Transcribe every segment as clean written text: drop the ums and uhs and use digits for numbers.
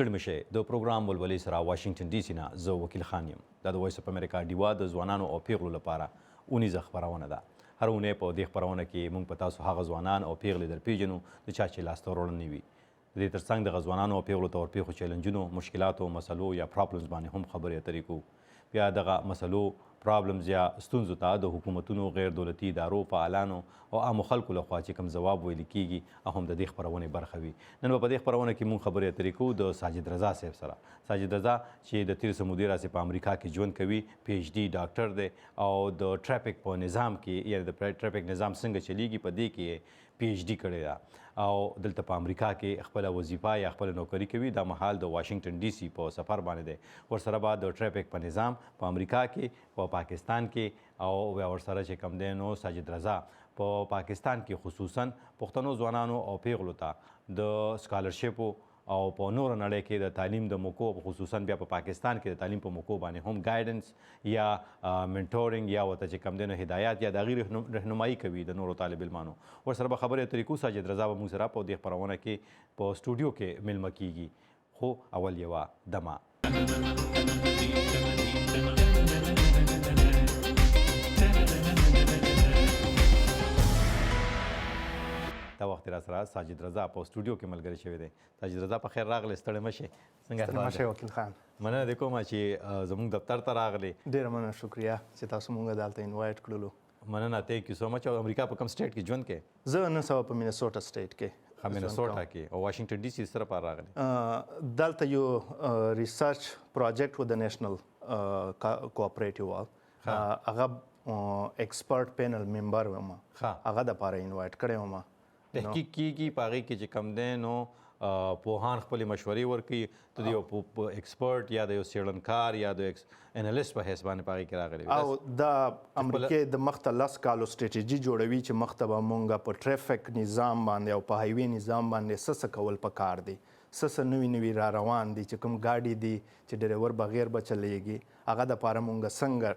ستړي مه شئ د پروګرام ولولې سره واشنګټن ډي سي نه زه وکیل خان یم. دا د وایس اف امریکا ډیوا د ځوانانو او پیغلو لپاره اوونیزه خپرونه ده. هر اونۍ په دې خپرونه کې موږ په تاسو هغه ځوانان او پیغلې درپېژنو د چا چې لاسته راوړنې وي. د دې ترڅنګ دغه ځوانانو او پیغلو ته ورپېښو چیلنجونو، مشکلاتو، مسلو یا پرابلمز باندې هم خبرې اترې کوو. بیا دغه مسلو، پرابلمز یا ستونزو ته د حکومتونو، غیر دولتي ادارو، فعالانو او عامو خلکو لخوا چې کوم ځواب ویل کیږي هغه هم د دې خپرونې برخه وي. نن به په دې خپرونه کې موږ خبرې اترې کوو د ساجد رضا صاحب سره. ساجد رضا چې د تیر څه مودې راځي په امریکا کې ژوند کوي، پی ایچ ډي ډاکټر دی او د ټریفک په نظام کې یعنې د ټریفک نظام څنګه چلیږي په دې کې پی ایچ ډي کړې ده او دلته په امریکا کې خپله وظیفه یا خپله نوکري کوي. دا مهال د واشنګټن ډي سي په سفر باندې دی. ورسره به د ټریفک په نظام په امریکا کې، په پاکستان کې او بیا ورسره چې کوم دی نو ساجد رضا په پاکستان کې خصوصا پښتنو ځوانانو او پیغلو ته د سکالرشپو او په نورو نړۍ کې د تعلیم د موقعو، خصوصا بیا په پاکستان کې د تعلیم په موقعو باندې هم ګایډنس یا منټورینګ یا ورته چې کوم دی نو هدایات یا د هغې رهنمایي کوي د نورو طالب علمانو. ورسره به خبرې اترې کوو. ساجد رضا به موږ سره په دې خپرونه کې په سټوډیو کې میلمه کیږي. خو اول یوه دمه دا وخت را سره ساجد رضا په سټوډیو کې ملګری شوی دی. ساجد رضا په خیر راغلی، ستړی مه شئ. ستړی مه شئ وکیل خان. مننه دې کومه چې زموږ دفتر ته راغلی. ډېره مننه، شکریه چې تاسو مونږ دلته انوایټ کړلو. مننه، تhank you so much. او امریکا په کوم سټیټ کې ژوند کوې؟ زه نن سبا په مینیسوټا سټیټ کې مینیسوټا کې. او واشنګټن ډي سي سره پاره راغلی؟ دلته یو ریسرچ پروجیکټ و د نیشنل کوآپریټیو وال هغه ایکسپرټ پینل ممبر وم، هغه د پاره انوایټ کړی وم. تحقیق کیږي په هغې کې چې کوم دی نو پوهان خپلې مشورې ورکوي. ته د یو ایکسپرټ یا د یو څېړنکار یا د انالیست په حیث باندې په هغې کې راغلی او د امریکې د مخته 10 کالو سټریټېجۍ جوړوي چې مخته به مونږ په ټریفک نظام باندې او په هایوې نظام باندې څه کول پکار دي، څه نوي نوي را روان دي چې کوم ګاډي دي چې ډریور بغیر به چلیږي، هغه دپاره مونږ څنګه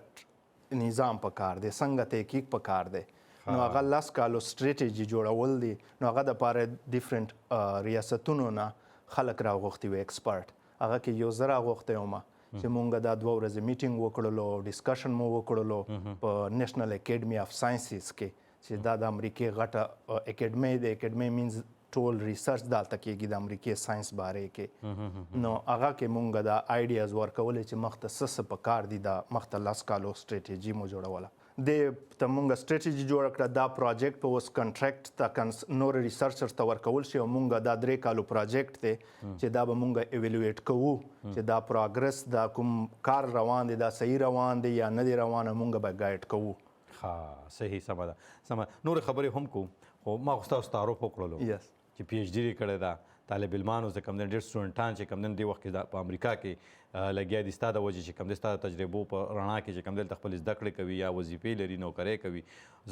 نظام پکار دی، څنګه تحقیق پکار دی. نو هغه 10 کالو سټریټېجي جوړول دي. نو هغه دپاره ډیفرنټ ریاستونو نه خلک راغوښتي وي ایکسپرټ. هغه کې یو زه راغوښتی وم چې مونږ دا 2 ورځې میټینګ وکړلو، ډسکشن مو وکړلو په نیشنل اکیډمي اف ساینسز کې چې دا د امریکې غټه اکیډمي دی. اکیډمي مینز ټول ریسرچ دلته کېږي د امریکې ساینس بارے کې. نو هغه کې مونږ دا آیډیاز ورکولې چې مخته څه پکار دي. دا مخته 10 کالو سټریټېجي مو جوړوله. د ته مونږ سټریټېجي جوړه کړه. دا پروجیکټ په اوس کنټریکټ ته نور ریسرچرز ته ورکول شي او مونږ دا 3 کالو پروجیکټ دی چې دا به مونږ ایویلویټ کوو چې دا پروګرس دا کوم کار روان دی، دا صحیح روان دی یا نه دی روانه، مونږ به ګایډ کوو. ښه، صحیح، سمه ده. نورې خبرې هم کوو. خو ما خو ستاسو تعارف وکړلو چې پی ایچ ډي یې کړې ده. طالب علمانو چې کوم دي ډېر سټوډنټان چې کوم دي دې وخت کې په امریکا کې لګیا دي، ستا د وجې چې کوم دی ستا د تجربو په رڼا کې چې کوم دلته خپلې زده کړې کوي یا وظیفې لري، نوکرۍ کوي.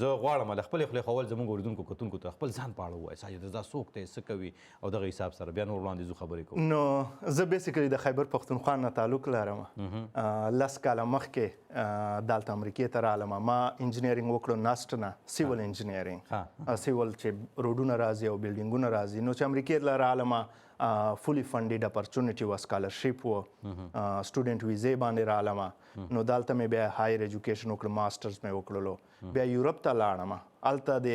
زه غواړم له خپلې خولې خول زموږ اورېدونکو کتونکو ته خپل ځان په اړه ووایي. ساجد رضا څوک دی، څه کوي او دغه حساب سره بیا نور وړاندې ځو خبرې کوو. نو زه بیسیکلي د خیبر پښتونخوا نه تعلق لرم. 10 کاله مخکې دلته امریکې ته رالم. ما انجینرینګ وکړو ناسټ نه، سیول انجینرینګ، سیول چې روډونه راځي او بلډینګونه راځي. نو چې امریکې ته رالم فولي فنډډ اپرچونټي و، سکالرشپ و، سټوډنټ ویزې باندې رالم. نو دلته مې بیا هایر ایجوکیشن وکړو، ماسټرز مې وکړلو. بیا یورپ ته لاړم. هلته د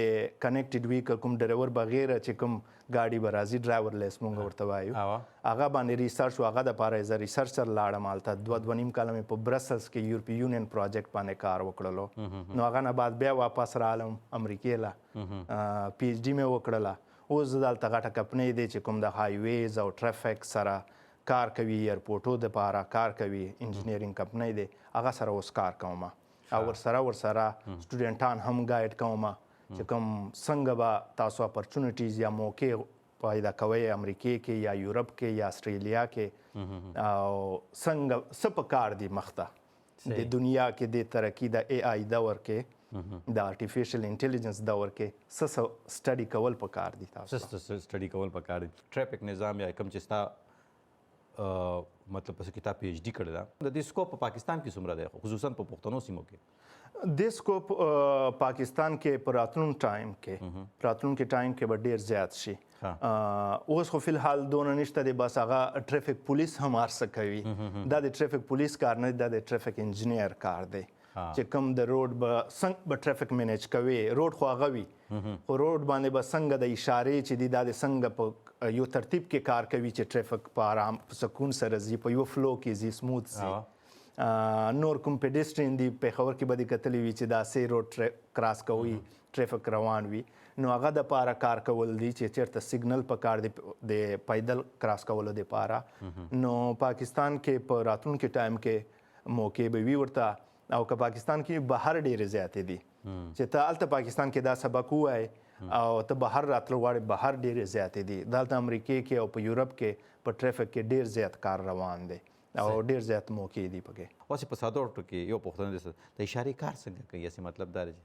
کنیکټډ ویکل کوم ډریور بغیر چې کوم ګاډي به راځي، ډرایور لیس مونږ ورته وایو، هغه باندې ریسرچ و. هغه دپاره ایز ا ریسرچر لاړم. هلته 2.5 کاله مې په برسلز کې یورپي یونین پروجیکټ باندې کار وکړلو. نو هغه نه بعد بیا واپس رالم امریکې له، پی ایچ ډي مې وکړله. اوس دلته غټه کمپنۍ دی چې کوم د هایویز او ټریفک سره کار کوي، ایرپورټو دپاره کار کوي، انجینرینګ کمپنۍ دی، هغه سره اوس کار کوم. او ورسره سټوډنټان هم ګایډ کوم چې کوم څنګه به تاسو اپرچونټیز یا موقع پیدا کوئ امریکې کې یا یورپ کې یا استرالیا کې، او څنګه څه پکار دي مخته د دنیا کې د ترقي د اے آی دور کې، د آرټیفیشل انټیلیجنس دور کې څه سټډي کول پکار دي. تاسو څه سټډي کول پکار دي؟ ټریفک نظام یا کوم چې ستا مطلب پس کتاب پی ایچ ډي کړې ده د دې سکوپ په پاکستان کې څومره دی خصوصا په پښتنو سیمو کې د سکوپ پاکستان کې په راتلونکي ټایم کې به ډیر زیات شي اوس خو فلحال دونه نشته دی بس هغه ټریفک پولیس هم هر څه کوي دا د ټریفک پولیس کار نه دی دا د ټریفک انجینیر کار دی چې کوم د روډ به څنګه به ټریفک مینیج کوي روډ خو هغه وي خو روډ باندې به څنګه د اشارې چې دي دا د څنګه په یو ترتیب کې کار کوي چې ټریفک په آرام په سکون سره ځي په یو فلو کې ځي سموث ځي نور کوم پیډسټرین دی پېښور کې به دې کتلی وي چې داسې روډ کراس کوي ټریفک روان وي نو هغه د پاره کار کول دي چې چېرته سیګنل په کار دی د پیدل کراس کولو دپاره نو پاکستان کې په راتلونکي ټایم کې موقع به وي ورته او که پاکستان کې بهر ډېرې زیاتې دي چې ته هلته پاکستان کې دا سبق ووایې او ته بهر راتلو غواړې بهر ډېرې زیاتې دي دلته امریکې کې او په یورپ کې په ټریفک کې ډېر زیات کار روان دی او ډېر زیات موقع دي پکې اوس په ساده ټکو کې یو پوښتنه ده د اشارې کار څنګه کوي اسې مطلب دا دی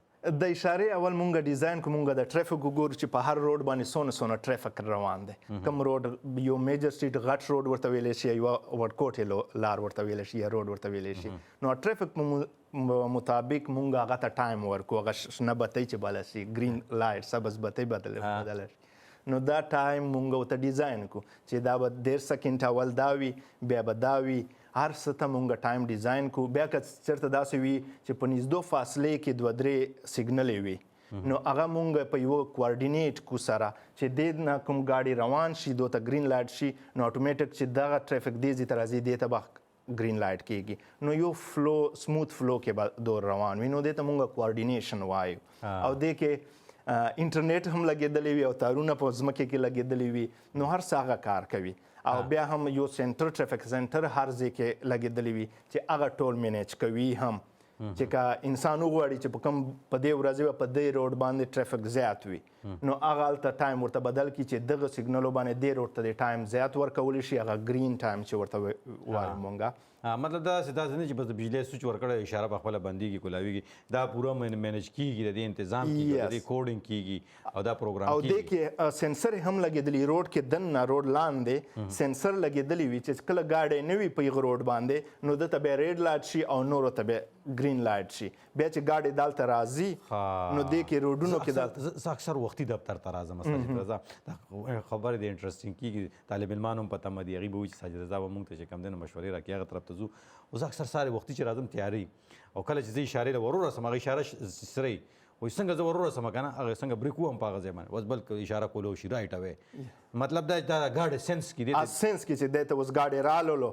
د اشارې اول مونږ ډیزاین کوو مونږ د ټریفک وګورو چې په هر روډ باندې څونه ټریفک روان دی کوم روډ یو میجر سټریټ غټ روډ ورته ویلی شي یوه وډکوټې لار ورته ویلی شي یا روډ ورته ویلی شي نو ټریفک مطابق مونږ هغه ته ټایم ورکو هغه شنه بتی چې بله شي ګرین لایټ سبز بتی بدله شي نو دا ټایم مونږ ورته ډیزاین کو چې دا به 10 سکنډ اول دا وي بیا به دا وي هر څه ته مونږ ټایم ډیزاین کو بیا که چېرته داسې وي چې په نږدو فاصلې کې 2-3 سیګنلې وي نو هغه مونږ په یو کوارډینیټ کو سره چې دې نه کوم ګاډي روان شي دو ته ګرین لایټ شي نو اتوماتیک چې دغه ټریفک دې ځي ته راځي دې ته به ګرین لایټ کېږي نو یو فلو سموث فلو کې به دور روان وي نو دې ته مونږ کوارډینیشن وایو او دې کې انټرنیټ هم لګېدلی وي او تارونه په ځمکې کې لګېدلی وي نو هر څه هغه کار کوي او بیا هم یو سنټر ټریفک سنټر هر ځای کې لګېدلی وي چې هغه ټول مینیج کوي هم چې که انسان وغواړي چې په کوم په دې ورځې به په دې روډ باندې ټریفک زیات وي نو هغه هلته ټایم ورته بدل کړي چې دغه سیګنلو باندې دې روډ ته د ټایم زیات ورکولی شي هغه ګرین ټایم چې ورته وایو مونږ مطلب دا داسې نه چې بس د بجلی سوچ ورکړی اشاره په خپله بندېږي کولاویږي دا پوره مینیج کېږي د دې انتظام کېږي د دې کوډینګ کېږي او دا پروګرام او دې کې سنسر هم لګېدلی روډ کې دننه روډ لاندې سنسر لګېدلی وي چې کله ګاډی نه وي په هغه روډ باندې نو دته بیا ریډ لایټ شي او نورو ته بیا ګرین لایټ شي بیا چې ګاډی دلته راځي نو دې کې روډونو کې زه اکثر وختي دفتر ته راځم ساجد رضا دا خبرې د انټرسټینګ کېږي طالب علمان هم په تمه دي هغوی به وایي چې ساجد رضا به مونږ ته چې کوم دی نو مشورې راکړي هغه طرف ته ځو اوس اکثر سارې وختي چې راځم تیاری او کله چې زه اشارې له ورور رسم هغه اشاره سرۍ وایي څنګه زه ورور رسم که نه هغه څنګه بریک وهم په هغه ځای باندې اوس بل اشاره کولو شي رایټ اوی مطلب دا ګاډی سینس کې سینس کې چې دی ته اوس ګاډی رالولو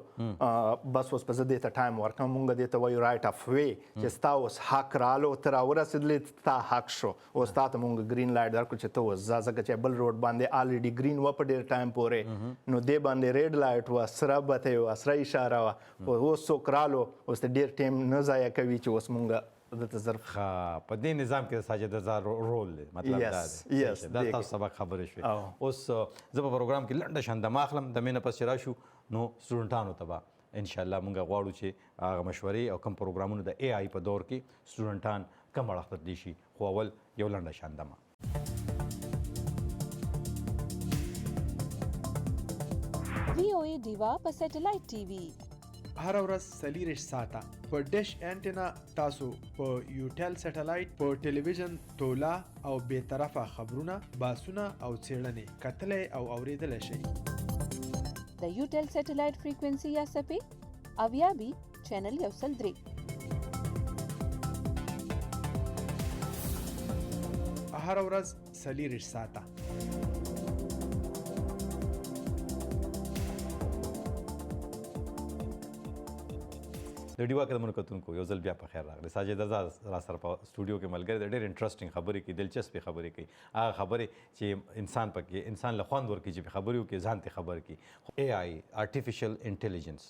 بس اوس په زه دې ته ټایم ورکوم مونږ دې ته وایو رایټ اف وی چې ستا اوس حق رالو ته راورسېدلې ستا حق شو اوس تا ته مونږ ګرین لایټ درکړو چې ته اوس ځه ځکه چې بل روډ باندې الریډي ګرین وه په ډېر ټایم پورې نو دې باندې ریډ لایټ وه سره بتی وه سره اشاره وه اوس څوک رالو اوس ته ډېر ټایم نه ضایع کوي چې اوس مونږ دته ظرف په دې نظام کې د ساجد رضا رول دی مطلب دا دی دا تاسو سبق خبرې شوې اوس زه په پروګرام کې لنډه شان دمه اخلم دمې نه پس چې راشو نو سټوډنټانو ته به انشاءالله مونږ غواړو چې هغه مشورې او کوم پروګرامونه د اے آی په دور کې سټوډنټان کم اړخ ته تللی شي خو اول یو لنډه شان دمه VOA ډیوا په سټلایټ ټي وي هر ورځ 40 ساعته په ډش انټینا تاسو په یوټل سټلایټ په ټلویزیون تولا او بې طرفه خبرونه باسونه او څېړنې کتلی او اوریدلی شئ د یوټل سټلایټ فریکوینسي یا څپې اویا بي چینل 103 هر ورځ 40 ساعته د ډیوا کدمونو کتونکو یو ځل بیا په خیر راغلی ساجد رضا را سره په سټوډیو کې ملګری دی ډېر انټرسټینګ خبرې کوي دلچسپې خبرې کوي هغه خبرې چې انسان له خوند ورکوي چې په خبرې وکړي ځان ته خبر کړي اے آی آرټیفیشل انټیلیجنس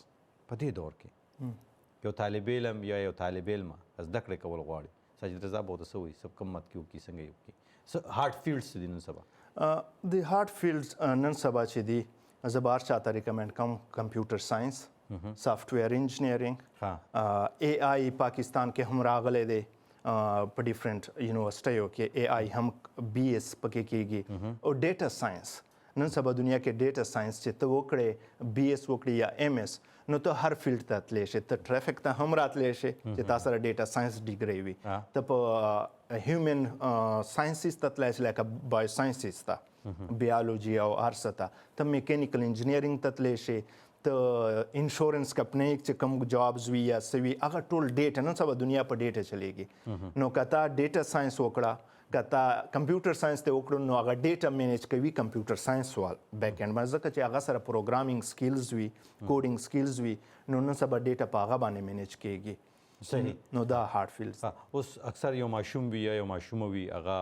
په دې دور کې یو طالب علم یا یو طالب علمه زده کړې کول غواړي ساجد رضا به ورته څه وایي سب کم مت کې وکړي څنګه یې وکړي څه هارډ فیلډس دي نن سبا د هارډ فیلډس نن سبا چې دي زه به هر چاته ریکمنډ کوم کمپیوټر ساینس سافټویر انجینیرینګ اے آی پاکستان کې هم راغلی دی په ډیفرنٹ یونیورسټیو کې اے آی هم بی ایس پکې کېږي او ډیټا ساینس نن سبا دنیا کې ډیټا ساينس چې ته وکړې بي اس وکړې یا ایم اس نو ته هر فیلډ ته تللی شي ته ټریفک ته هم راتلی شي چې تا سره ډیټا ساينس ډیګري وي ته په هیومن ساينسز ته تللی شي لکه بایو ساينسز ته بیالوجي او هر څه ته میکینیکل انجینیرینګ ته تللی شي ته انشورنس کمپنۍ چې کوم جابز وي یا څه وي هغه ټول ډیټا نن سبا دنیا په ډیټا چلیږي نو که تا ډیټا ساينس وکړه که تا کمپیوټر ساينس ته وکړو نو هغه ډیټا مینیج کوي کمپیوټر ساينس وال بیک اینډ باندې ځکه چې هغه سره پروګرامینګ سکلز وي کوډینګ سکلز وي نو نن سبا ډیټا په هغه باندې مینیج کیږي صحیح نو دا هارد فیلډز اوس اکثر یو ماشوم وي یا یو ماشومه وي هغه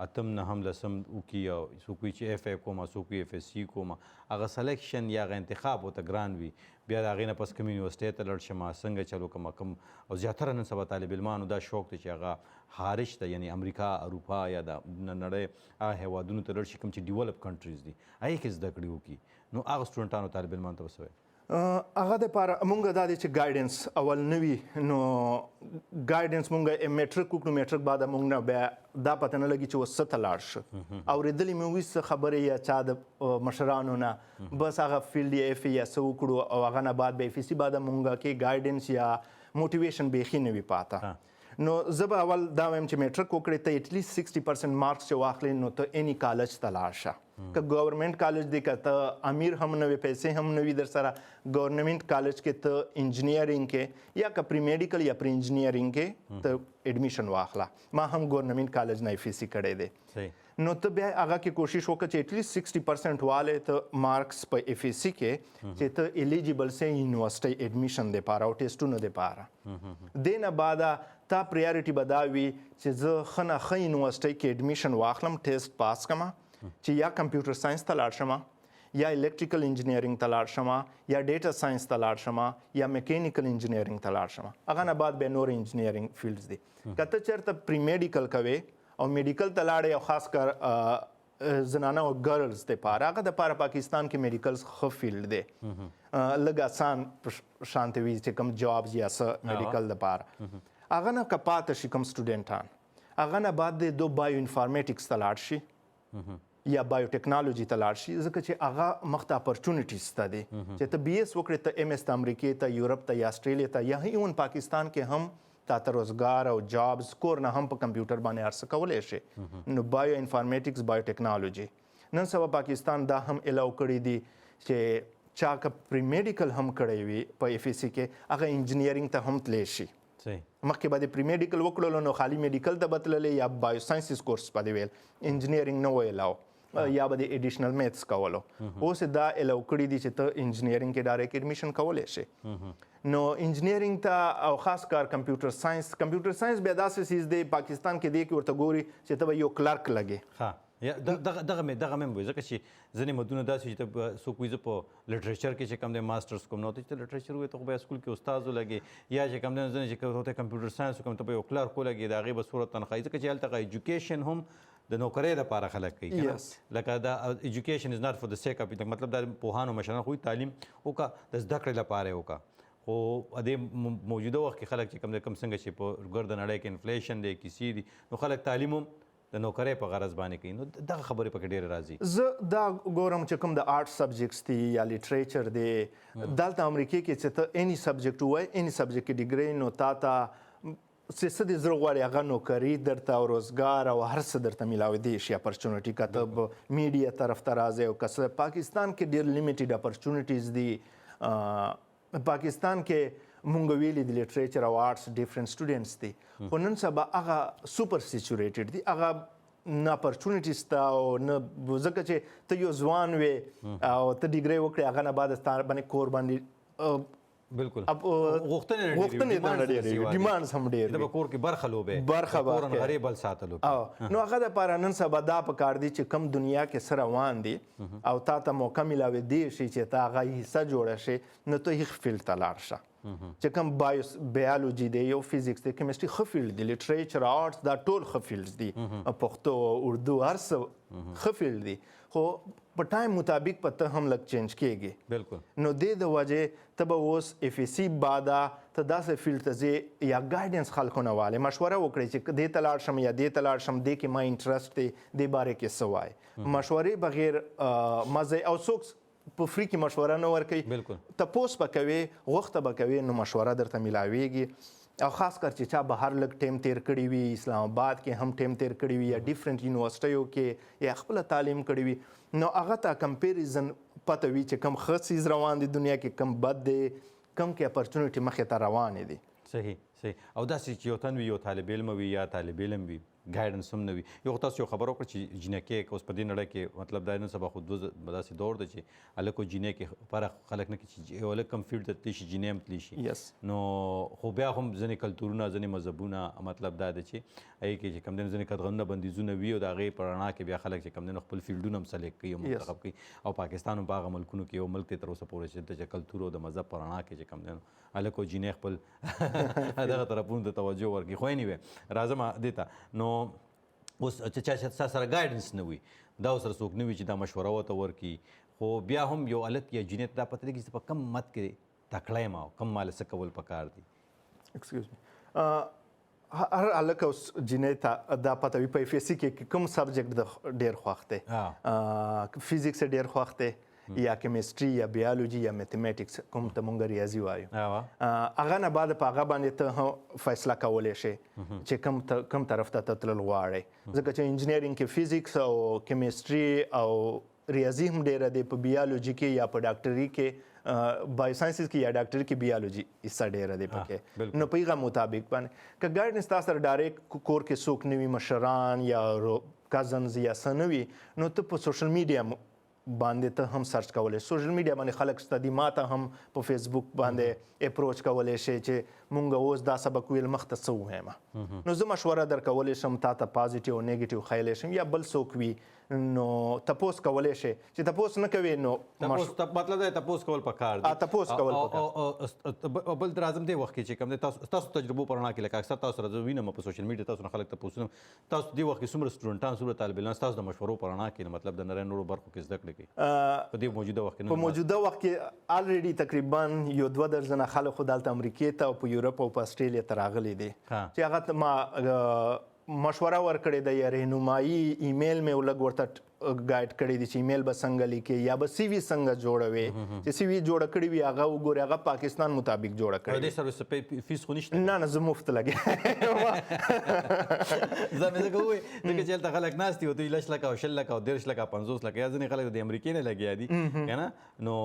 اتم نهم لسم وکي او څوک وي چې اف ای کومه څوک وي اف اس سی کومه هغه سلیکشن یا هغه انتخاب ورته ګران وي بیا د هغې نه پس کوم یونیورسټۍ ته لاړ شم څنګه چلو کوم او زیاتره نن سبا طالب علمانو دا شوق دی چې هغه خارج ته یعنی امریکا اروپا یا د نړۍ هغه هیوادونو ته لاړ شي کوم چې ډیولپ کنټریز دي هغې کې زده کړې وکړي نو هغه سټوډنټانو طالب علمانو ته به څه هغه دپاره مونږ دا دی چې ګایډنس اول نه وي نو ګایډنس مونږ میټرک وکړو میټرک بعد مونږ نه بیا دا پته نه لګي چې اوس څه ته لاړ شه اورېدلې مې وي څه خبرې یا چا د مشرانو نه بس هغه فیلډ یې اف یا څه وکړو او هغه نه بعد به اف سی بعد مونږ کې ګایډنس یا موټیویشن بیخي نه وي پاته نو زه به اول دا وایم چې میټرک وکړې ته ایټلیسټ 60% مارکس چې واخلې نو ته اني کالج ته لاړ شه که ګورنمنټ کالج دی که ته امیر هم نه وي پیسې هم نه وي در سره ګورنمنټ کالج کې ته انجینیرینګ کې یا که پری میډیکل یا پری انجینیرینګ کې ته ایډمیشن واخله ما هم ګورنمنټ کالج نه اف سی کړی دی نو ته بیا هغه کې کوشش وکړه چې ایټلیسټ 60% والے ته مارکس په اف سی کې چې ته ایلیجیبل سه یونیورسيټي ایډمیشن دی پاره او ټیسټونو دی پاره دینه بعد تا پریارټي بداوي چې زه خنه خې یونیورسيټي کې ایډمیشن واخلم ټیسټ پاس کما چې یا کمپیوټر ساينس ته لاړ شم یا الیکټریکل انجینیرینګ ته لاړ شم یا ډیټا ساينس ته لاړ شم یا میکینیکل انجینیرینګ ته لاړ شم هغه نه بعد به نور انجینیرینګ فیلډز دي کته چیرته پری میډیکل کوي او میډیکل ته لاړې او خاص کر زنانه او ګرلز د پاره هغه د پاره پاکستان کې میډیکل خو فیلډ دی لږ آسان شانتي وي چې کوم جابز یا څه میډیکل د پاره هغه نه کپاته شي کوم سټوډنټان هغه نه بعد د دو بایو انفارمیټکس ته لاړ شي یا بایو ټیکنالوژي ته لاړ شي ځکه چې هغه مخته اپورچونټیز ته دي چې ته بي اس وکړې ته ایم اس ته امریکې ته یورپ ته یا استرالیا ته یا ایون پاکستان کې هم تا روزګار او جابز کور نه هم په کمپیوټر باندې ارڅ کولای شي نو بایو انفارمیټکس بایو ټیکنالوژي نن سبا پاکستان دا هم الاو کړی دي چې چا که پری میډیکل هم کړی وي په اف سی کې هغه انجینیرینګ ته هم تلی شي مخکې به د پری میډیکل وکړلو نو خالي میډیکل ته بتللې یا بایو ساينسز کورس پدې ویل انجینیرینګ نه ویلاو یا به د ایډیشنل میتھس کولو اوس دا الاو کړی دي چې ته انجینیرینګ کې ډایرکټ ایډمیشن کولای شي نو انجینیرینګ ته او خاص کار کمپیوټر ساينس بیا داسې سیز دی پاکستان کې دی کې ورته ګوري چې ته یو کلرک لګي یا دغه مې وایي ځکه چې ځینې مدونه داسې چې ته څوک وایي زه په لټریچر کې چې کوم دی ماسټرز کوم نو ته چې لټریچر وایي ته خو بیا سکول کې استاد ولګې یا چې کوم دی ځینې چې ته کمپیوټر ساينس کوم ته به یو کلرک ولګې د هغې به صورت تنخواهي ځکه چې هلته ایجوکیشن هم د نوکرۍ دپاره خلک کوي لکه دا ایجوکیشن از ناٹ فور د سیک اف مطلب دا پوهانو مشرانو خو تعلیم وکړه د زده کړې لپاره یې وکړه خو د موجوده وخت کې خلک چې کوم څنګه چې په ګرد نړۍ کې انفلیشن دی کیسې دي نو خلک تعلیم هم د نوکرۍ په غرض باندې کوي نو دغه خبرې پکې ډېرې راځي زه دا ګورم چې کوم د آرټس سبجیکټس دي یا لیټریچر دی دلته امریکې کې چې ته اني سبجیکټ وای اني سبجیکټ کې ډیګري نو تا چې څه دې زړه غواړي هغه نوکري درته او روزګار او هر څه درته میلاودی شي اپورچونټي که ته میډیا طرف ته راځې او که پاکستان کې ډېر لیمیټډ اپورچونټیز دي پاکستان کې مونږ ویلي د لیټریچر او آرټس ډیفرنٹ سټوډنټس دي خو نن سبا هغه سوپر سیچوریټډ دي هغه نه اپورچونټیز ته او نه ځکه چې ته یو ځوان وې او ته ډیګري وکړې هغه نه بعد ستا باندې کور باندې بالکل غوښتنې ډېرې ډیمانډز هم ډېر د کور کې برخه لوبې برخه کورن غریب بل ساتلو نو هغه دپاره نن سبا دا پکار دي چې کم دنیا کې څه روان دي او تا ته موقع میلاودی شي چې ته هغه حصه جوړه شي نو ته هیڅ فیلډ ته لاړ شه چې کوم بیالوجي دی یو فزیکس دی کیمستري ښه فیلډ دی لیټریچر آرټس دا ټول ښه فیلډز دي پښتو اردو هر څه ښه فیلډ دی خو په ټایم مطابق په ته هم لږ چینج کېږي بالکل نو دې د وجې ته به اوس اف ای سی بادا ته داسې فیلډ ته ځې یا ګایډنس خلکو نه والې مشوره وکړئ چې دې ته لاړ شم یا دې ته لاړ شم دې کې ما انټرسټ دی دې باره کې څه وایي مشورې بغیر مزه او څوک په فری کې مشوره نه ورکوي بالکل تپوس به کوې غوښته به کوې نو مشوره درته میلاویږي او خاص کر چې چا بهر لږ ټیم تیر کړی وي اسلام آباد کې هم ټیم تیر کړی وي یا ډیفرنٹ یونیورسټیو کې یا خپله تعلیم کړی وي نو هغه ته کمپیریزن پته وي چې کم ښه څیز روان دی دنیا کې کم بد دی کم کې اپرچونیټي مخې ته روانې دي صحیح او داسې چې یو تن وي یو طالب علم وي یا طالب علم وي ګایډنس هم نه وي یو خو تاسو یو خبره وکړه چې جینکې اوس په دې نړۍ کې مطلب دا نن سبا خو داسې دور دی چې هلک او جینۍ کې فرق خلک نه کوي چې یو هلک کم فیلډ ته تللی شي جینۍ هم تللی شي نو خو بیا هم ځینې کلتورونه ځینې مذهبونه مطلب دا دی چې هغې کې چې کوم دی ځینې قدغنونه بندیزونه وي او د هغې په رڼا کې بیا خلک چې کوم دی خپل فیلډونه هم سلیکټ کوي او منتخب کوي او پاکستان هم په هغه ملکونو کې یو ملک دی تر اوسه پورې چې کلتور او د مذهب په رڼا کې چې کوم دی هلک او جینۍ خپل دغه طرفونو ته توجه ورکړي خو anyway راځم دې ته نو اوس چې چا سره ګایډنس نه وي دا سره څوک نه وي چې دا مشوره ورته ورکړي خو بیا هم یو هلک یا جینۍ ته دا پته لګي چې په کم مت کې تکړه یم او کم ماله څه کول پکار دي ایکسکیوز می هر هلک او جینۍ ته دا پته وي په اف ای سی کې کوم سبجیکټ د ډېر خوښ دی فزیکس ډېر خوښ دی یا کیمستري یا بیالوجي یا میتھمیټکس کوم ته مونږ ریاضي وایو هغه نه بعد په هغه باندې ته هم فیصله کولی شي چې کم طرف ته ته تلل غواړئ ځکه چې انجینرینګ کې فزیکس او کیمستري او ریاضي هم ډېره دی په بیالوجي کې یا په ډاکټري کې بایو ساینسز کې یا ډاکټري کې بیالوجي حصه ډېره دی پکې نو په هغه مطابق باندې که ګایډنس تا سره ډایرکټ کور کې څوک نه وي مشران یا کزنز یا څه نه وي نو ته په سوشل میډیا باندې ته هم سرچ کولی سوشل میډیا باندې خلک شته دي ما ته هم په فیسبوک باندې اپروچ کولی شي چې مونږ اوس دا سبق ویل مخته څه ووایم نو زه مشوره درکولی شم تا ته پازیټیو نیګیټیو ښیلی شم یا بل څوک وي نو تپوس کولی شي چې تپوس نه کوي نو مطلب دی تپوس کول پکار دی تپوس کول پکار بل تر اعظم دې وخت کې چې کوم دی تاسو تجربو په رڼا کې لکه اکثر تاسو سره زه وینم په سوشل میډیا تاسو نه خلک تپوسونه تاسو دې وخت کې څومره سټوډنټان څومره طالب علمان تاسو د مشورو په رڼا کې مطلب د نورو برخو کې زده کړې کوي په دې موجوده وخت کې په موجوده وخت کې الریډي تقریبا یو 2 درجنه خلک خو دلته امریکې ته او په یورپ او په استرالیا ته راغلي دي چې هغه ما مشوره ورکړې ده یا رهنمایي ایمیل مې ولږ ورته ګایډ کړی دی چې ایمیل به څنګه لیکې یا به سی وي څنګه جوړوي چې سی وي جوړه کړې وي هغه وګورې هغه پاکستان مطابق جوړه کړې دې سره فیس خو نشته نه زه مفت لګې زه مې ځکه ووایي ځکه چې هلته خلک ناست دي او دوی 10 لکه او 20 لکه او 30 لکه او 50 لکه یا ځینې خلک د امریکې نه لګیا دي که نه نو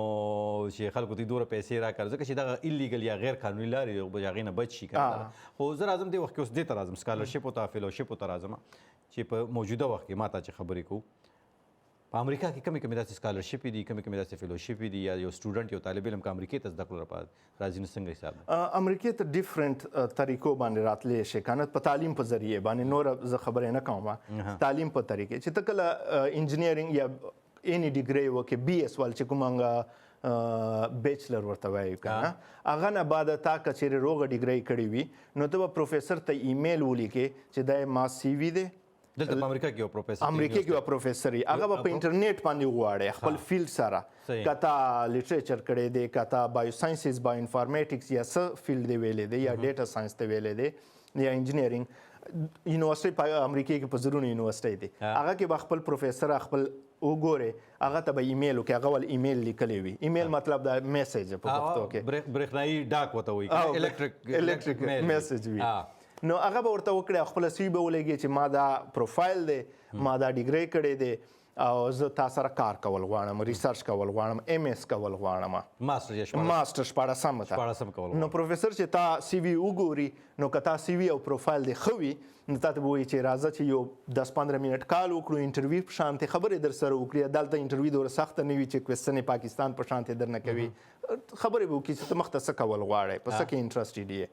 چې خلکو ته دومره پیسې راکړه ځکه چې دغه ایلیګل یا غیر قانوني لارې به هغې نه بچ شي خو زه راځم دې وخت کې اوس دې ته راځم سکالرشپو ته فیلوشپو ته راځم چې په موجوده وخت کې ما ته چې خبرې کوو په امریکا کې کمې داسې سکالرشپې دي کمې داسې فیلوشپې دي یا یو سټوډنټ یو طالب علم که امریکې ته زده کړو لپاره راځي نو څنګه حساب امریکې ته ډیفرنٹ طریقو باندې راتلی شي که نه په تعلیم په ذریعې باندې نوره زه خبرې نه کوم تعلیم په طریقې چې ته کله انجینرینګ یا اینی ډیګرۍ وکړې بي ایس وال چې کوم هغه بیچلر ورته وایو که نه هغه نه بعد تا که چیرې روغه ډیګرۍ کړې وي نو ته به پروفیسر ته ایمیل ولیکې چې دا ما سی وي دی دلته په امریکا کې یو پروفیسر امریکا کې یو پروفیسر هغه به په انټرنیټ باندې وغواړي خپل فیلډ سره کته لیټریچر کړی دی کته بایو ساینسز بایو انفارمیټکس یا څه فیلډ دی ویلې دی یا ډیټا ساینس ته ویلې دی یا انجینرینګ یونیورسټي په امریکا کې په زرونو یونیورسټي دی هغه کې به خپل پروفیسر خپل وګوري هغه ته به ایمیل وکړي هغه ول ایمیل لیکلی وي ایمیل مطلب د میسج په پښتو کې برېښنایي ډاک ورته وایي الکتریک میسج وي نو هغه به ورته وکړي خپل سی به ولګي چې ما دا پروفایل دی ما دا ډیګرۍ کړی دی او زه تا سره کار کول غواړم ریسرچ کول غواړم ایم ایس کول غواړم ماسټر شپاړسم ته نو پروفیسر چې تا سی وي وګوري نو که تا سی وي او پروفایل دی ښه وي نو تا ته به وایي چې راځه چې یو 10-15 منټ کال وکړو انټرویو په شانتې خبرې در سره وکړي دلته انټرویو دومره سخته نه وي چې کوېسچن یې پاکستان په شانتې در نه کوي خبرې به وکړي چې ته مخته څه کول غواړې په څه کې انټرسټډ یې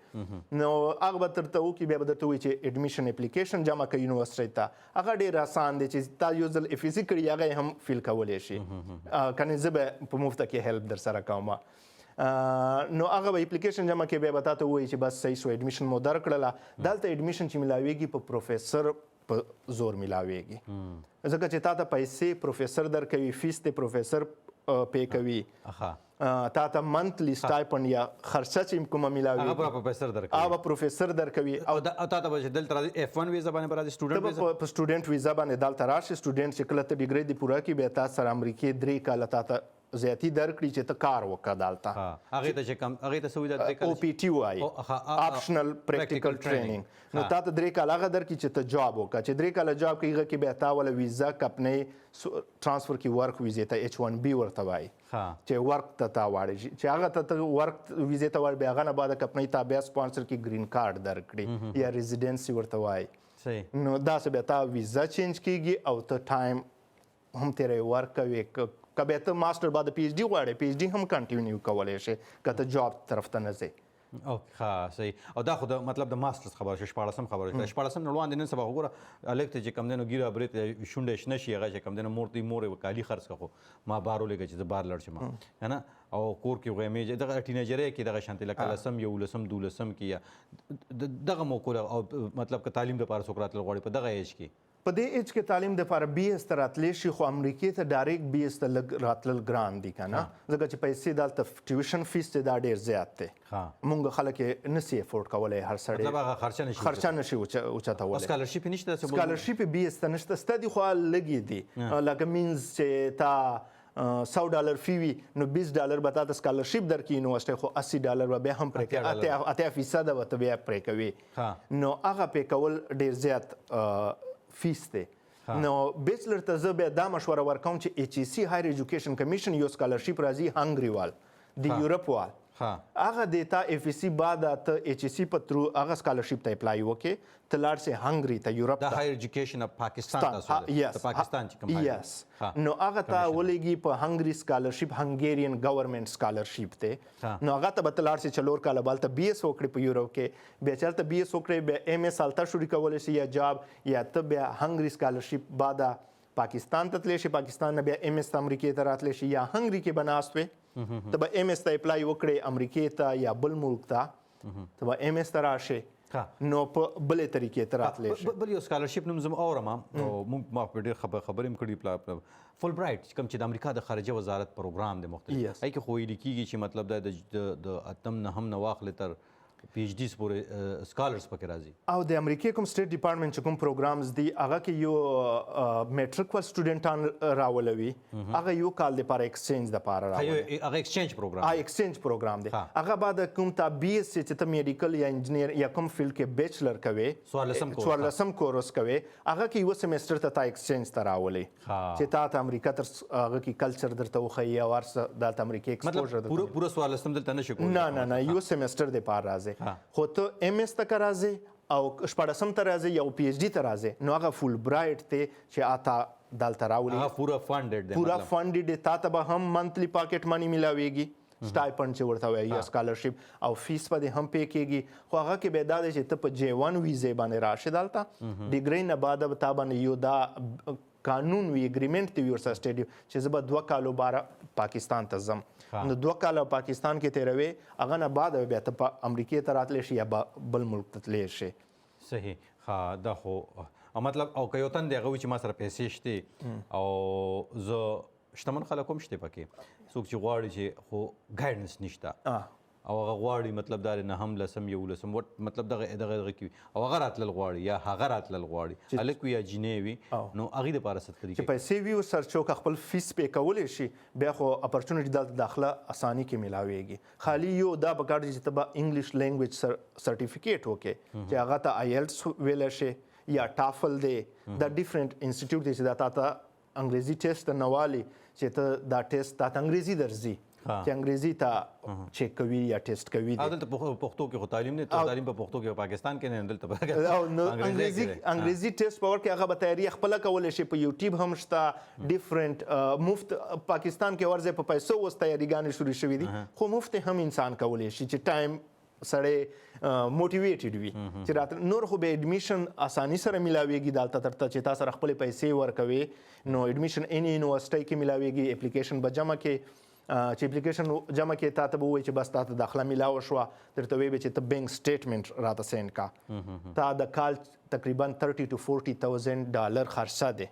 نو هغه به درته وکړي بیا به درته وایي چې اډمیشن اپلیکیشن جمع کړه یونیورسټۍ ته هغه ډېر آسان دی چې تا یو ځل اف ای سی کړي هغه یې هم فیل کولی شي کنې زه به په مفته کې هیلپ در سره کوم نو هغه به اپلیکیشن جمع کې بیا به تا ته ووایي چې بس صحیح شو اډمیشن مو درکړله دلته اډمیشن چې میلاویږي په پروفیسر په زور میلاویږي ځکه چې تا ته پیسې پروفیسر درکوي، فیس ته پروفیسر پی کوي، تا ته منتلی سټایپنډ یا خرچه چې کومه میلاوي هغه پروفیسر درکوي، هغه پروفیسر درکوي. او تا ته به دلته راځي F1 ویزا باندې راځي، سټوډنټ ویزا په سټوډنټ ویزا باندې دلته راشي. سټوډنټ چې کله ته ډیګري دی پوره کړي بیا تاسو سره امریکې 3 کاله تا ته زیاتی درکړي چې ته کار وکړه دلته. هغې ته چې کم هغې ته څه وایي 3 کاله OPT وایي، آپشنل پریکټیکل ټریننګ. نو تا ته 3 کاله هغه درکړي چې ته جاب وکړه. چې 3 کاله جاب کوي هغه کې بیا تا ولا ویزا کمپنۍ ټرانسفر کی ورک ویزې ته H1B ورته وایي چې ورک ته تا واړي، چې هغه ته ورک ویزې ته واړي بیا هغه نه بعد کمپنۍ تا بیا سپانسر کی گرین کارت درکړي یا ریزیډنسي ورته وایي. نو داسې بیا تا ویزا چینج کیږي او ته ټایم هم تیری ورک کوي. که بیا ته ماسټر بعد پی ایچ ډي غواړې، پی ایچ ډي هم کنټینیو کولی شي که ته جاب طرف ته نه ځې. ښه صحیح. او دا خو د مطلب د ماسټرز خبره شوه، 14 خبره شوه. 14 نه وړاندې نن سبا وګوره هلک ته چې کوم دی نو ګیره برې شونډه شنه شي، هغه چې کوم دی نو مور یې کالي خرڅ کړه، خو ما بار ولېږه چې زه بار لاړ شم، که نه. او کور کې غیمې دغه ټینیجرۍ کې دغه شانتې لکه 10 11 12 کې یا دغه موقع او مطلب که تعلیم دپاره څوک راتلل غواړي په دغه ایج کې، په دې ایج کې تعلیم دپاره بي ایس ته راتلی شي، خو امریکې ته ډایرکټ بي ایس ته لږ راتلل ګران دي که نه، ځکه چې پیسې دلته ټیوشن فیس چې دا ډېر زیات دی. مونږ خلک یې نسي افورډ کولی، هر سړی مطلب هغه خرچه نشي اوچتولی. سکالرشپ یې نشته؟ سکالرشپ بي ایس ته نشته، سته دي خو لږې دي. لکه مینز چې تا $100 فی وي نو $20 به تا ته سکالرشپ درکړي یونیورسټۍ، خو $80 به بیا هم پرې کوي، 80% به ته بیا پرې کوي. نو هغه پې کول ډېر زیات فیس دی. نو بیچلر ته زه بیا دا مشوره ورکوم چې HEC هایر ایجوکیشن کمیشن یو سکالرشپ راځي هنګري وال، د یورپ وال، هغه د تا FEC بعد ته HEC په ترو هغه سکالرشپ ته اپلای وکړې، ته لاړ سې هنګري ته، یورپ ته. د هایر ایجوکیشن اف پاکستان تاسو د پاکستان چې کوم یس، نو هغه ته ولېږي په هنګري سکالرشپ، هنګریان ګورنمنټ سکالرشپ دی. نو هغه ته به ته لاړ سې 4 کاله بالته بي ایس وکړې په یورپ کې، بیا چې هلته بي ایس وکړې بیا MS هلته شروع کولی شي یا جاب، یا ته بیا هنګري سکالرشپ بعد پاکستان ته تللی شي، پاکستان نه بیا MS ته امریکې ته راتلی شي، یا هنګري کې به ناست وې ته به MS ته اپلای وکړې امریکې ته یا بل ملک ته، ته به MS ته راشې نو په بلې طریقې ته راتلی شي. بل یو سکالرشپ نوم زه اورم او موږ ما په ډېر خبرې هم کړي، فول برایټ کوم چې د امریکا د خارجه وزارت پروګرام دی مختلف، هغې کې خو ویلي کېږي چې مطلب دا د 8 9 نه واخلې تر PhDs پورې سکالرز پکې راځي. او د امریکې کوم سټیټ ډپارټمنټ چې کوم پروګرامز دي هغه کې یو میټرک ول سټوډنټان راولوي، هغه یو کال دپاره ایکسچینج دپاره راولي، هغه ایکسچینج پروګرام ایکسچینج پروګرام دی. هغه بعد کوم تا بي ایس چې ته میډیکل یا انجینیر یا کوم فیلډ کې بیچلر کوي، 14 کورس کوي، هغه کې یو سیمسټر ته تا ایکسچینج ته راولي چې تا ته امریکا تر هغه کې کلچر درته وښیي او هر څه د امریکې ایکسپوژر درته. مطلب پوره 14 دلته نه شي کولی؟ نه یو سیمسټر دپاره راځي، خو ته MS ته که راځې او 14 ته راځې یا PhD ته راځې نو هغه فول برایټ دی چې اتا دلته راولي، هغه پوره فنډډ دی، پوره فنډډ دی. تا ته به هم منتلی پاکټ منی میلاویږي، سټایپنډ چې ورته وایي یا سکالرشپ، او فیس به دې هم پی کېږي. خو هغه کې به دا دی چې ته په J1 ویزې باندې راشې دلته، ډیګرۍ نه بعد به تا باندې یو دا قانون وي، اګریمنټ دی ورسره سټیډیو چې زه به 2 کالو باره پاکستان ته ځم. نو 2 کاله پاکستان کې تیروي، هغه نه بعد بیا ته په امریکې ته راتلی شي یا بل ملک ته تللی شي. صحیح. ښه دا خو مطلب او که یو تن دی هغه وایي چې ما سره پیسې شته او زه شتمن خلک هم شته پکې، څوک چې غواړي چې خو ګایډنس نشته او هغه غواړي مطلب دا نه هم 10 11 مطلب دغه کې او هغه راتلل غواړي یا هغه راتلل غواړي، هلک وي یا جینۍ وي، نو هغې دپاره څه طریقې چې پیسې وي ورسره چوک خپل فیس پې کولی شي، بیا خو اپرچونټي دلته داخله اساني کې میلاویږي. خالي یو دا پکار دی چې ته به انګلیش لینګویج سرټیفیکیټ وکړې چې هغه ته IELTS ویلی شي یا ټافل دی، دا ډیفرنٹ انسټیټیوټ دی چې دا تا ته انګریزي ټیسټ نه والي چې ته دا ټیسټ تا ته انګریزي درځي چې انګریزي ته چیک کوي یا ټیسټ کوي. دلته پښتو کې خو تعلیم نه، تعلیم په پښتو کې پاکستان کې نه، دلته انګریزي ټیسټ په ور کې هغه به تیاری خپله کولی شي. په یوټیوب هم شته ډیفرنٹ مفت، پاکستان کې ورځې په پیسو اوس تیاریګانې شروع شوي دي، خو مفت هم انسان کولی شي چې ټایم سړی موټیویټډ وي چې راته. نور خو به ایډمیشن اساني سره میلاویږي دلته تر ته چې تا سره خپلې پیسې ورکوي نو ایډمیشن اني یونیورسټۍ کې میلاویږي. اپلیکیشن به جمع کې چې اپلیکیشن جمع کې تا ته به ووایي چې بس تا ته داخله میلاوه شوه، درته ویې به چې ته بینک سټیټمنټ راته سینډ کا، تا د کال تقریبا $30,000 to $40,000 خرچه دی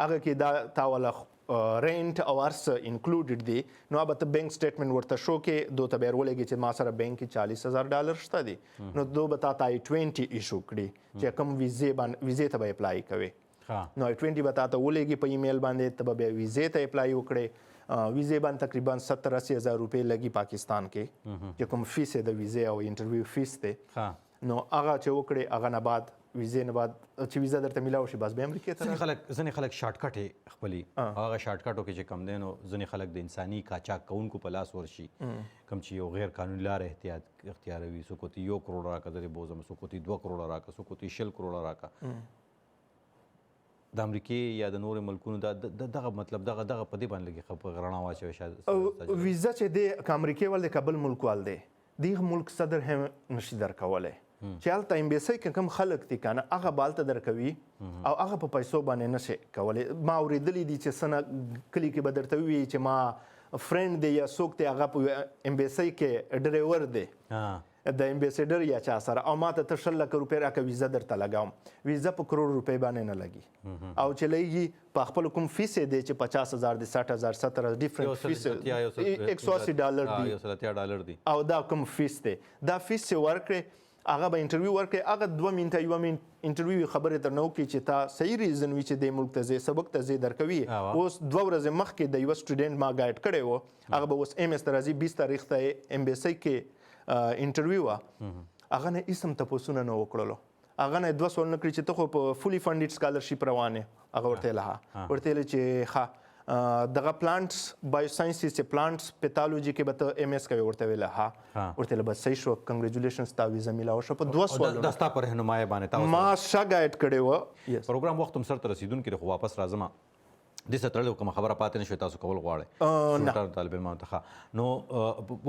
هغه کې دا تا والا رینټ او هر څه انکلوډډ دي نو به ته بینک سټیټمنټ ورته شو کې دوی ته به یې ورولېږي چې ما سره بینک کې $40,000 شته دي نو دوی به تا ته I-20 ایشو کړي چې کوم ویزې ته به اپلای کوي نو I-20 به تا ته ولېږي په ایمیل باندې ته به بیا ویزې ته اپلای وکړې ویزې باندې تقریبا 70-80 هزار روپۍ لګي پاکستان کې چې کوم فیس یې د ویزې او انټرویو فیس دی نو هغه چې وکړې هغه نه بعد ویزې نه بعد چې ویزا درته میلاو شي بس بیا امریکې ته ځینې خلک شارټ کټ یې خپلي هغه شارټ کټو کې چې کم دی نو ځینې خلک د انساني قاچاق کوونکو په لاس ورشي کوم چې یو غیر قانوني لاره اختیاروي څوک ورته 1 کروڑ راکړه زه دې بوځم څوک ورته 2 کروڑ راکړه څوک ورته 20 کروڑ راکړه د امریکې یا د نورو ملکونو دغه مطلب دغه په دې باندې لږ رڼا واچوي شاید ویزا چې دی که امریکې ول دی که بل ملک وال دی دغه ملک صدر هم نشي درکولی چې هلته ایمبیسۍ کې کوم خلک دي که نه هغه به هلته درکوي او هغه په پیسو باندې نشي کولی ما اورېدلي دي چې څه نه کلي کې به درته ووایي چې ما فرینډ دی یا څوک دی هغه په ایمبیسۍ کې ډرایور دی د امبیسیډر یا چا سره او ما ته ته 100 لکه روپۍ راکړه ویزا درته لګوم ویزا په کروڑ روپۍ باندې نه لګي او چې لګي په خپل کوم فیس دی چې 50,000 دی 60,000 70,000 ډیفرنٹ فیس $180 دی او دا کوم فیس دی دا فیس چې ورکړې هغه به انټرویو ورکړي هغه 2 منټه یو انټرویو خبرې تر نو کې چې تا صحیح ریزن وي چې د ملک ته ځې سبق ته ځې درکوي اوس 2 ورځې مخکې د یو سټوډنټ ما ګایډ کړی و هغه به اوس MS ته راځي 20 تاریخ ته امبیسۍ کې انټرویو هغه نه اسم تپوسونه نه وکړلو هغه نه 2 سوال نه کړی چې ته خو په فولي فنډډ سکالرشپ روانه هغه ورته چې ښه دغه پلانټس بایو ساينسز چې پلانټس پیتالوجي کې به ته MS کوي ورته ویله ورته بس صحیح شو کنګریچولیشنز تا ویزا میلاو شو په 2 سوال دا ستا پر رهنمایي باندې تاسو ما شګایډ کړی و پروګرام وخت هم سره رسیدونکو خو واپس راځم د ستړلو کوم خبره پاتې نشوي تاسو کول غواړئ نه طالب علم ته نو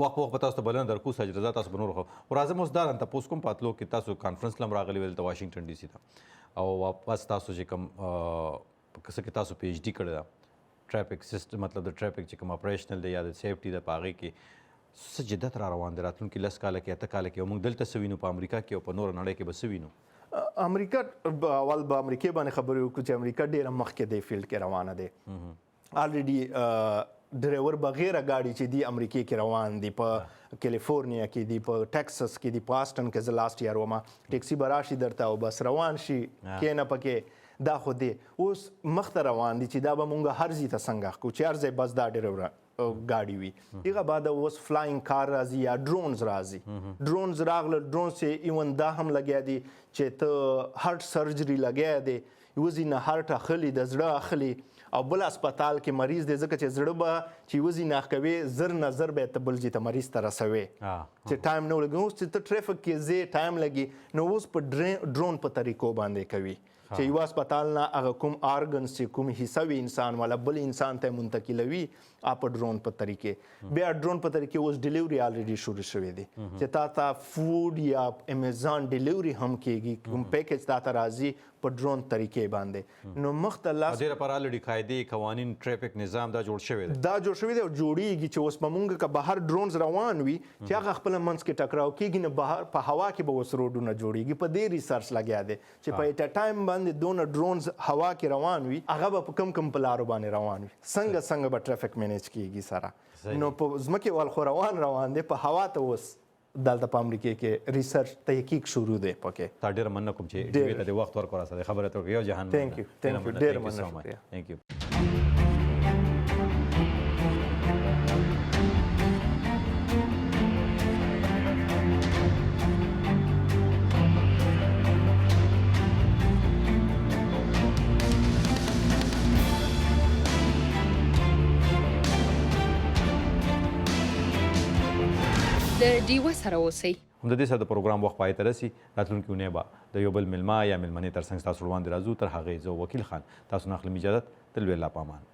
وخت تاسو ته بلنه درکو ساجد تاسو بنور خو راځم اوس دارن تاسو کوم پاتلو کې تاسو کانفرنس لم راغلی ول ته واشنگټن DC ته او واپس تاسو چې کوم کسه کې تاسو PhD کړی ټریفک سیستم مطلب د ټریفک چې کوم اپریشنل دی یا د سیفټي د پاغي کې څه جدت را روان دي راتلونکي 10 کال کې 8 کال کې موږ دلته سوینو په امریکا کې او په نور نړۍ کې به سوینو امریکا اول به امریکا باندې خبرې وکړو چې امریکا ډېره مخکې دی فیلډ کې روانه دی الریډي ډرایور بغیر گاډي چې دی امریکا کې روان دي په کیلیفورنیا کې دی په ټکساس کې دی په آسټن کې زه لاست یار وم ټیکسي براشي درته او بس روان شي کې نه پکې دا خو دی اوس مخته روان دي چې دا به مونږ هر ځای ته څنګه کو چې هر ځای بس دا ډرایور گاډي وي هغه بعد اوس فلاینګ کار راځي یا ډرونز راځي ډرونز راغله ډرون چې ایون دا هم لګیا دي چې ته هارت سرجري لګیا دی یوزي نه هارت اخلي د زړه اخلي او بل هسپتال کې مریض دی ځکه چې زړه به چې وزي نه کوي زر نظر به ته بل ځای ته مریض ته رسوي چې ټایم نه لګي اوس چې ته ټریفک کې ځې ټایم لګي نو اوس په ډرون په طریقو باندې کوي چې یو هسپتال نه هغه کوم آرګنز چې کوم حصه وي انسان والا بل انسان ته منتقلوي په ډرون په طریقې بیا ډرون په طریقې اوس ډیلیوري الریډي شروع شوی دی چې تا فود یا امیزان ډیلیوري هم کېږي کوم پیکج تا ته راځي په ډرون طریقې باندې نو مختلف ډېر پر الریډي قاعده قوانین ټریفک نظام دا جوړ شوی دی او جوړیږي چې اوس مونږ که بهر ډرونز روان وي چې هغه خپل منځ کې ټکراو کېږي نه بهر په هوا کې به اوس روډونه جوړیږي په دې ریسرچ لګیا دی چې په ایټ ټایم باندې دونه ډرونز هوا کې روان وي هغه به په کم پلارو باندې روان وي څنګه به ټریفک مینیج کېږي سره نو په ځمکې وال خو روان دی په هوا ته اوس دلته په امریکا کې ریسرچ تحقیق شروع دی پکې تا ډېر مننه کوم چې ډېر د وخت ورکړه سره خبره ته یو جهان ثانک یو ډېر مننه ثانک یو د ډیوه سره اوسئ هم د دې سره د پروګرام وخت پای ته رسي راتلونکي اونۍ به د یو بل میلمه یا میلمنې تر څنګ ستاسو وړاندې راځو تر هغې زه وکیل خان تاسو نه اخلم اجازت تل ویلا پامان